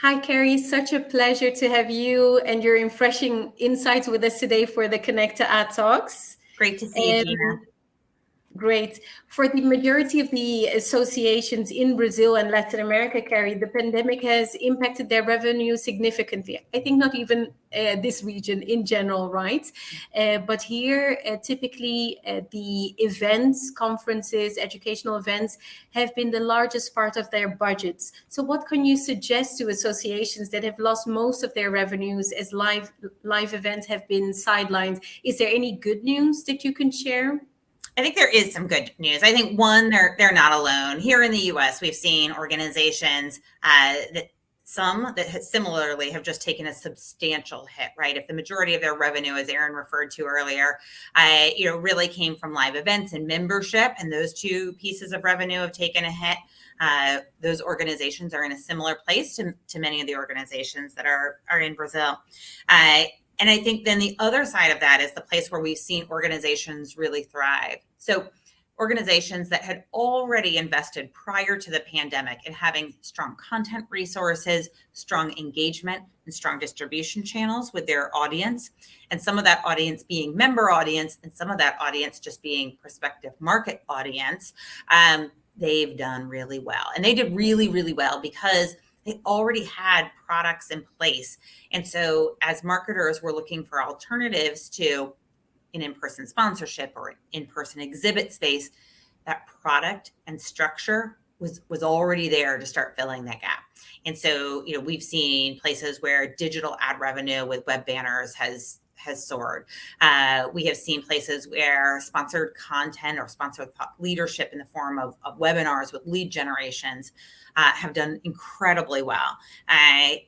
Hi, Carrie. Such a pleasure to have you and your refreshing insights with us today for the CONECTAA talks. Great to see you, Gina. Great. For the majority of the associations in Brazil and Latin America, Carrie, the pandemic has impacted their revenue significantly. I think not even this region in general, right? But here, typically, the events, conferences, educational events have been the largest part of their budgets. So what can you suggest to associations that have lost most of their revenues as live events have been sidelined? Is there any good news that you can share? I think there is some good news. I think one, they're not alone. Here in the U.S., we've seen organizations that similarly have just taken a substantial hit. Right, if the majority of their revenue, as Aaron referred to earlier, really came from live events and membership, and those two pieces of revenue have taken a hit. Those organizations are in a similar place to many of the organizations that are in Brazil. And I think then the other side of that is the place where we've seen organizations really thrive. So organizations that had already invested prior to the pandemic in having strong content resources, strong engagement, and strong distribution channels with their audience, and some of that audience being member audience, and some of that audience just being prospective market audience, they've done really well. And they did really, really well because they already had products in place. And so as marketers were looking for alternatives to an in-person sponsorship or in-person exhibit space, that product and structure was already there to start filling that gap. And so, we've seen places where digital ad revenue with web banners has soared. We have seen places where sponsored content or sponsored thought leadership in the form of webinars with lead generations have done incredibly well.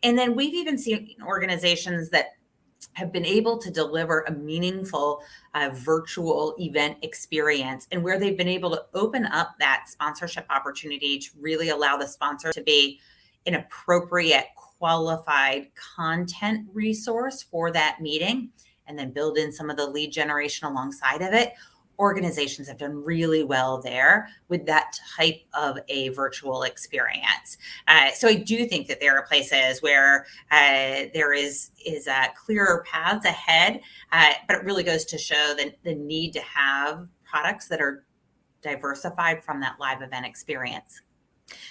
And then we've even seen organizations that have been able to deliver a meaningful virtual event experience, and where they've been able to open up that sponsorship opportunity to really allow the sponsor to be an appropriate, qualified content resource for that meeting, and then build in some of the lead generation alongside of it. Organizations have done really well there with that type of a virtual experience. So I do think that there are places where there is clearer paths ahead, but it really goes to show the need to have products that are diversified from that live event experience.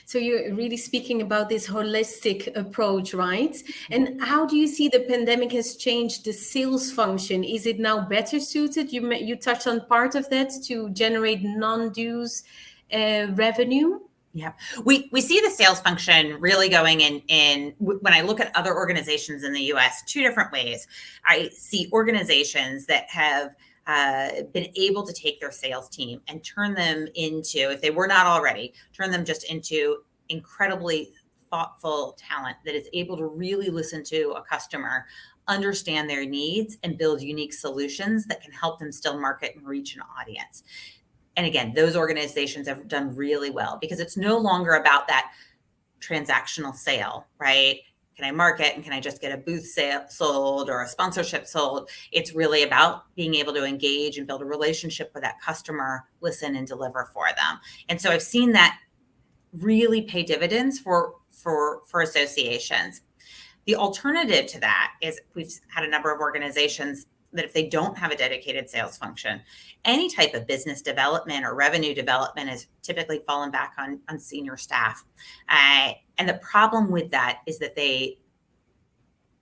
So you're really speaking about this holistic approach, right? And how do you see the pandemic has changed the sales function? Is it now better suited? You touched on part of that to generate non-dues revenue. Yeah, we see the sales function really going in when I look at other organizations in the US, two different ways. I see organizations that have been able to take their sales team and turn them into, if they were not already, turn them just into incredibly thoughtful talent that is able to really listen to a customer, understand their needs, and build unique solutions that can help them still market and reach an audience. And again, those organizations have done really well because it's no longer about that transactional sale, right? Can I market and can I just get a booth sold or a sponsorship sold? It's really about being able to engage and build a relationship with that customer, listen and deliver for them. And so I've seen that really pay dividends for associations. The alternative to that is we've had a number of organizations that if they don't have a dedicated sales function, any type of business development or revenue development is typically fallen back on senior staff. And the problem with that is that they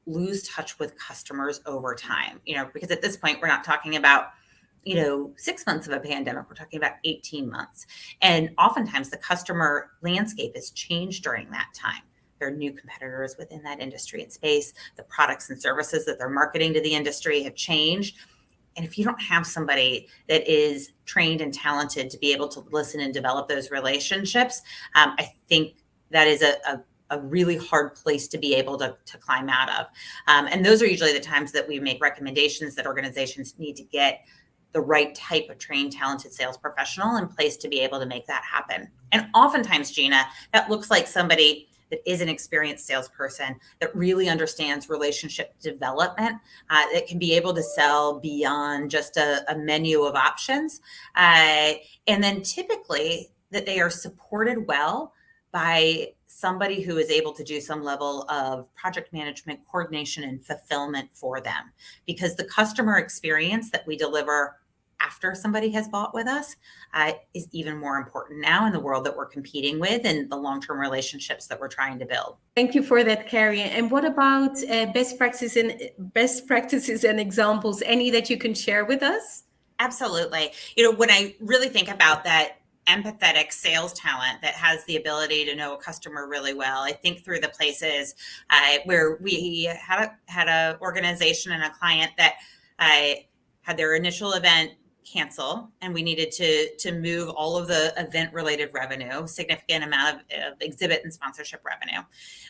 lose touch with customers over time, because at this point, we're not talking about 6 months of a pandemic, we're talking about 18 months. And oftentimes the customer landscape has changed during that time. There are new competitors within that industry and space. The products and services that they're marketing to the industry have changed. And if you don't have somebody that is trained and talented to be able to listen and develop those relationships, I think that is a really hard place to be able to climb out of. And those are usually the times that we make recommendations that organizations need to get the right type of trained, talented sales professional in place to be able to make that happen. And oftentimes, Gina, that looks like somebody that is an experienced salesperson that really understands relationship development, that can be able to sell beyond just a menu of options. And then typically that they are supported well by somebody who is able to do some level of project management, coordination, and fulfillment for them, because the customer experience that we deliver after somebody has bought with us is even more important now in the world that we're competing with and the long-term relationships that we're trying to build. Thank you for that, Carrie. And what about best practices and examples? Any that you can share with us? Absolutely. When I really think about that empathetic sales talent that has the ability to know a customer really well, I think through the places where we had a organization and a client that had their initial event cancel, and we needed to move all of the event related revenue, significant amount of exhibit and sponsorship revenue.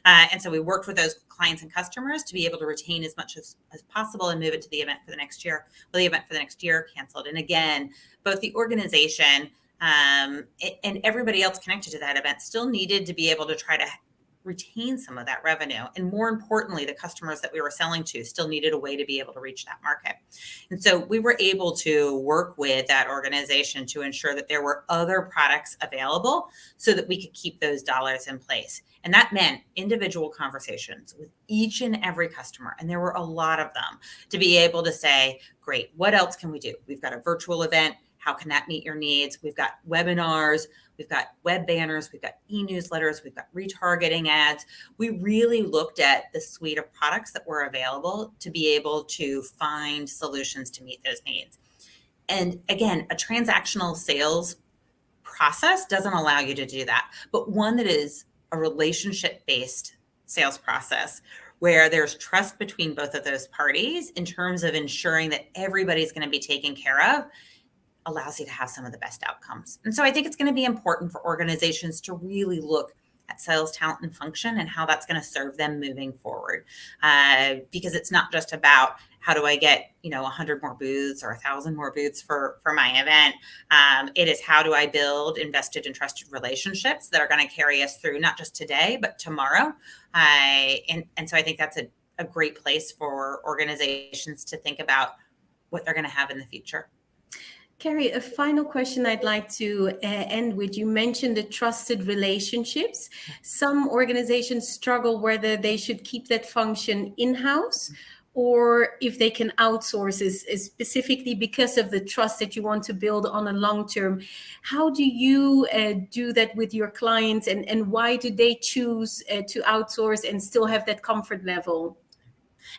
And so we worked with those clients and customers to be able to retain as much as possible and move it to the event for the next year. Well, the event for the next year canceled. And again, both the organization and everybody else connected to that event still needed to be able to try to retain some of that revenue. And more importantly, the customers that we were selling to still needed a way to be able to reach that market. And so we were able to work with that organization to ensure that there were other products available so that we could keep those dollars in place. And that meant individual conversations with each and every customer. And there were a lot of them, to be able to say, great, what else can we do? We've got a virtual event. How can that meet your needs? We've got webinars, we've got web banners, we've got e-newsletters, we've got retargeting ads. We really looked at the suite of products that were available to be able to find solutions to meet those needs. And again, a transactional sales process doesn't allow you to do that, but one that is a relationship-based sales process where there's trust between both of those parties in terms of ensuring that everybody's going to be taken care of, allows you to have some of the best outcomes. And so I think it's going to be important for organizations to really look at sales talent and function and how that's going to serve them moving forward. Because it's not just about how do I get, 100 more booths or 1,000 more booths for my event. It is how do I build invested and trusted relationships that are going to carry us through not just today, but tomorrow. And so I think that's a great place for organizations to think about what they're going to have in the future. Carrie, a final question I'd like to end with. You mentioned the trusted relationships. Some organizations struggle whether they should keep that function in-house or if they can outsource it, specifically because of the trust that you want to build on a long term. How do you do that with your clients, and why do they choose to outsource and still have that comfort level?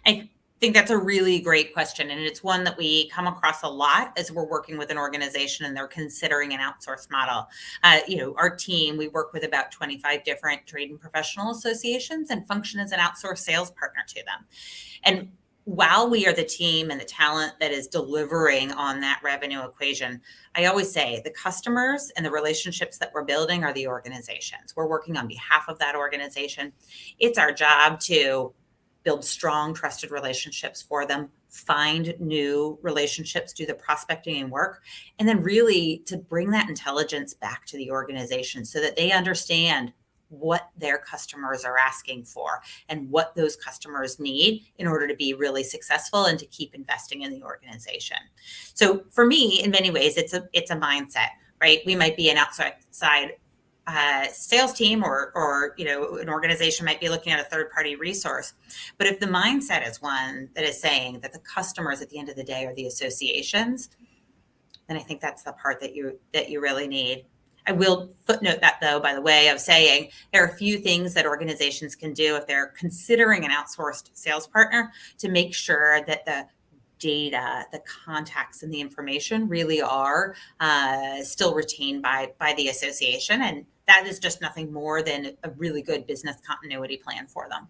I think that's a really great question. And it's one that we come across a lot as we're working with an organization and they're considering an outsourced model. Our team, we work with about 25 different trade and professional associations and function as an outsourced sales partner to them. And while we are the team and the talent that is delivering on that revenue equation, I always say the customers and the relationships that we're building are the organizations. We're working on behalf of that organization. It's our job to build strong, trusted relationships for them, find new relationships, do the prospecting and work, and then really to bring that intelligence back to the organization so that they understand what their customers are asking for and what those customers need in order to be really successful and to keep investing in the organization. So for me, in many ways, it's a mindset, right? We might be an outside sales team or an organization might be looking at a third-party resource. But if the mindset is one that is saying that the customers at the end of the day are the associations, then I think that's the part that you really need. I will footnote that, though, by the way of saying there are a few things that organizations can do if they're considering an outsourced sales partner to make sure that the data, the contacts, and the information really are still retained by the association. And that is just nothing more than a really good business continuity plan for them.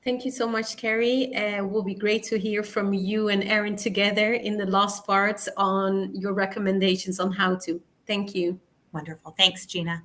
Thank you so much, Carrie. It will be great to hear from you and Erin together in the last parts on your recommendations on how to. Thank you. Wonderful. Thanks, Gina.